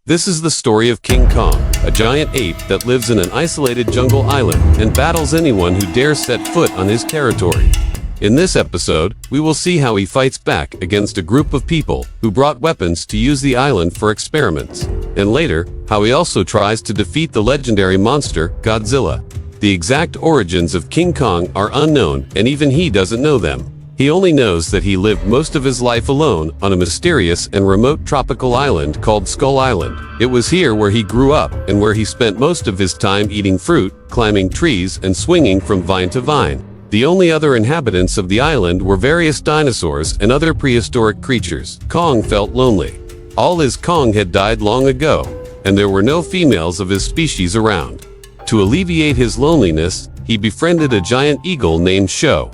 This is the story of King Kong, a giant ape that lives in an isolated jungle island and battles anyone who dares set foot on his territory. In this episode, we will see how he fights back against a group of people who brought weapons to use the island for experiments, and later, how he also tries to defeat the legendary monster, Godzilla. The exact origins of King Kong are unknown, and even he doesn't know them. He only knows that he lived most of his life alone on a mysterious and remote tropical island called Skull Island. It was here where he grew up and where he spent most of his time eating fruit, climbing trees, and swinging from vine to vine. The only other inhabitants of the island were various dinosaurs and other prehistoric creatures. Kong felt lonely. All his Kong had died long ago, and there were no females of his species around. To alleviate his loneliness, he befriended a giant eagle named Sho.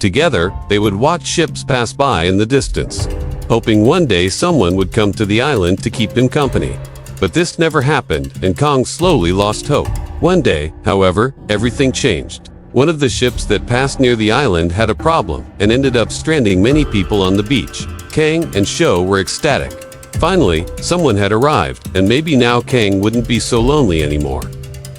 Together, they would watch ships pass by in the distance, hoping one day someone would come to the island to keep him company. But this never happened, and Kong slowly lost hope. One day, however, everything changed. One of the ships that passed near the island had a problem and ended up stranding many people on the beach. Kang and Sho were ecstatic. Finally, someone had arrived, and maybe now Kang wouldn't be so lonely anymore.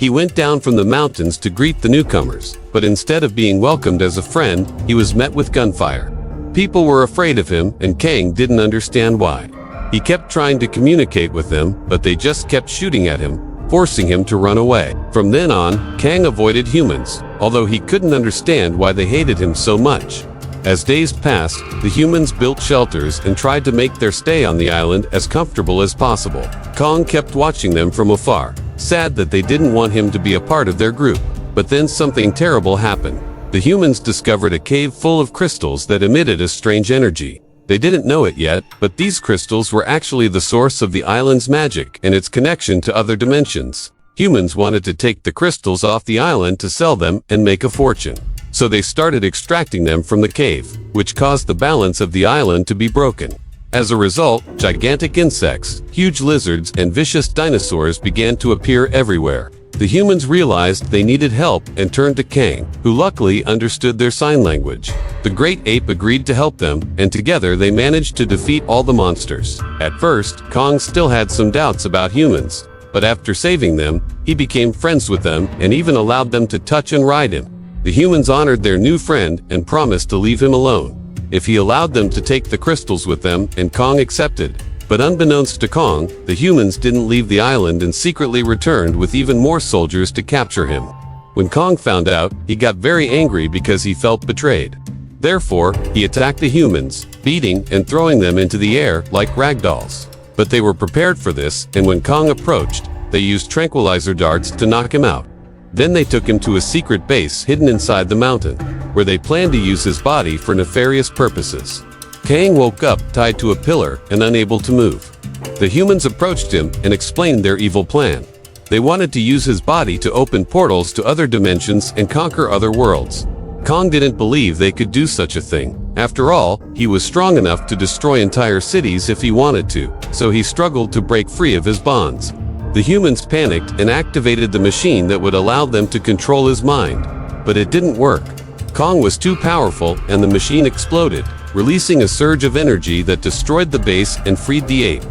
He went down from the mountains to greet the newcomers, but instead of being welcomed as a friend, he was met with gunfire. People were afraid of him, and Kang didn't understand why. He kept trying to communicate with them, but they just kept shooting at him, forcing him to run away. From then on, Kang avoided humans, although he couldn't understand why they hated him so much. As days passed, the humans built shelters and tried to make their stay on the island as comfortable as possible. Kong kept watching them from afar, sad that they didn't want him to be a part of their group. But then something terrible happened. The humans discovered a cave full of crystals that emitted a strange energy. They didn't know it yet, but these crystals were actually the source of the island's magic and its connection to other dimensions. Humans wanted to take the crystals off the island to sell them and make a fortune. So they started extracting them from the cave, which caused the balance of the island to be broken. As a result, gigantic insects, huge lizards, and vicious dinosaurs began to appear everywhere. The humans realized they needed help and turned to Kang, who luckily understood their sign language. The great ape agreed to help them, and together they managed to defeat all the monsters. At first, Kong still had some doubts about humans, but after saving them, he became friends with them and even allowed them to touch and ride him. The humans honored their new friend and promised to leave him alone if he allowed them to take the crystals with them, and Kong accepted. But unbeknownst to Kong, the humans didn't leave the island and secretly returned with even more soldiers to capture him. When Kong found out, he got very angry because he felt betrayed. Therefore, he attacked the humans, beating and throwing them into the air like ragdolls. But they were prepared for this, and when Kong approached, they used tranquilizer darts to knock him out. Then they took him to a secret base hidden inside the mountain, where they planned to use his body for nefarious purposes. Kang woke up tied to a pillar and unable to move. The humans approached him and explained their evil plan. They wanted to use his body to open portals to other dimensions and conquer other worlds. Kong didn't believe they could do such a thing. After all, he was strong enough to destroy entire cities if he wanted to, so he struggled to break free of his bonds. The humans panicked and activated the machine that would allow them to control his mind. But it didn't work. Kong was too powerful and the machine exploded, releasing a surge of energy that destroyed the base and freed the ape.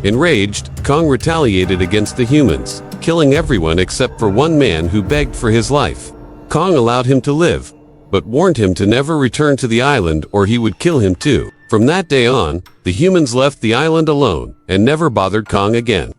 Enraged, Kong retaliated against the humans, killing everyone except for one man who begged for his life. Kong allowed him to live, but warned him to never return to the island or he would kill him too. From that day on, the humans left the island alone and never bothered Kong again.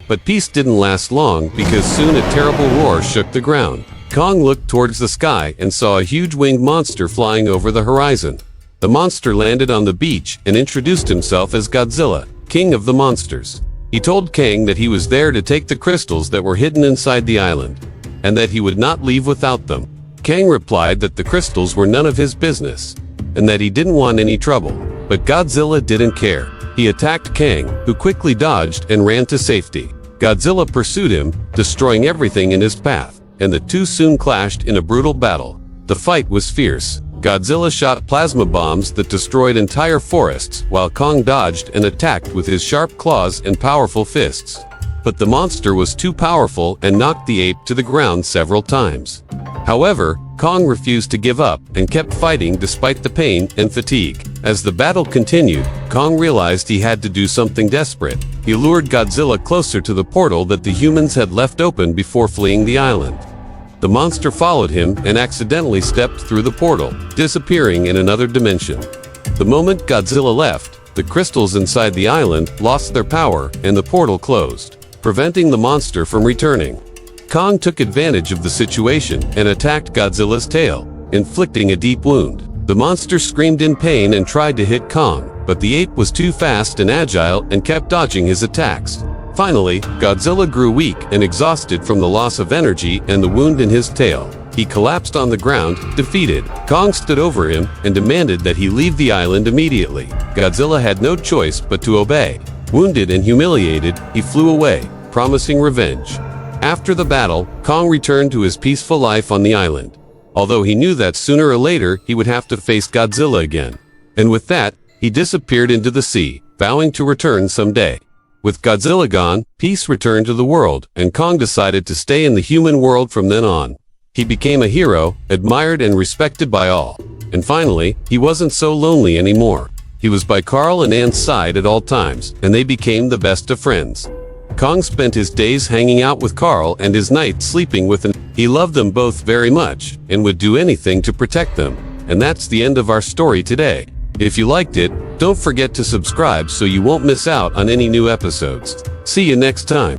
But peace didn't last long because soon a terrible roar shook the ground. Kong looked towards the sky and saw a huge winged monster flying over the horizon. The monster landed on the beach and introduced himself as Godzilla, king of the monsters. He told Kang that he was there to take the crystals that were hidden inside the island, and that he would not leave without them. Kang replied that the crystals were none of his business, and that he didn't want any trouble. But Godzilla didn't care. He attacked Kang, who quickly dodged and ran to safety. Godzilla pursued him, destroying everything in his path, and the two soon clashed in a brutal battle. The fight was fierce. Godzilla shot plasma bombs that destroyed entire forests, while Kong dodged and attacked with his sharp claws and powerful fists. But the monster was too powerful and knocked the ape to the ground several times. However, Kong refused to give up and kept fighting despite the pain and fatigue. As the battle continued, Kong realized he had to do something desperate. He lured Godzilla closer to the portal that the humans had left open before fleeing the island. The monster followed him and accidentally stepped through the portal, disappearing in another dimension. The moment Godzilla left, the crystals inside the island lost their power and the portal closed, preventing the monster from returning. Kong took advantage of the situation and attacked Godzilla's tail, inflicting a deep wound. The monster screamed in pain and tried to hit Kong, but the ape was too fast and agile and kept dodging his attacks. Finally, Godzilla grew weak and exhausted from the loss of energy and the wound in his tail. He collapsed on the ground, defeated. Kong stood over him and demanded that he leave the island immediately. Godzilla had no choice but to obey. Wounded and humiliated, he flew away, promising revenge. After the battle, Kong returned to his peaceful life on the island, although he knew that sooner or later he would have to face Godzilla again. And with that, he disappeared into the sea, vowing to return someday. With Godzilla gone, peace returned to the world, and Kong decided to stay in the human world from then on. He became a hero, admired and respected by all. And finally, he wasn't so lonely anymore. He was by Carl and Ann's side at all times, and they became the best of friends. Kong spent his days hanging out with Carl and his nights sleeping with him. He loved them both very much, and would do anything to protect them. And that's the end of our story today. If you liked it, don't forget to subscribe so you won't miss out on any new episodes. See you next time.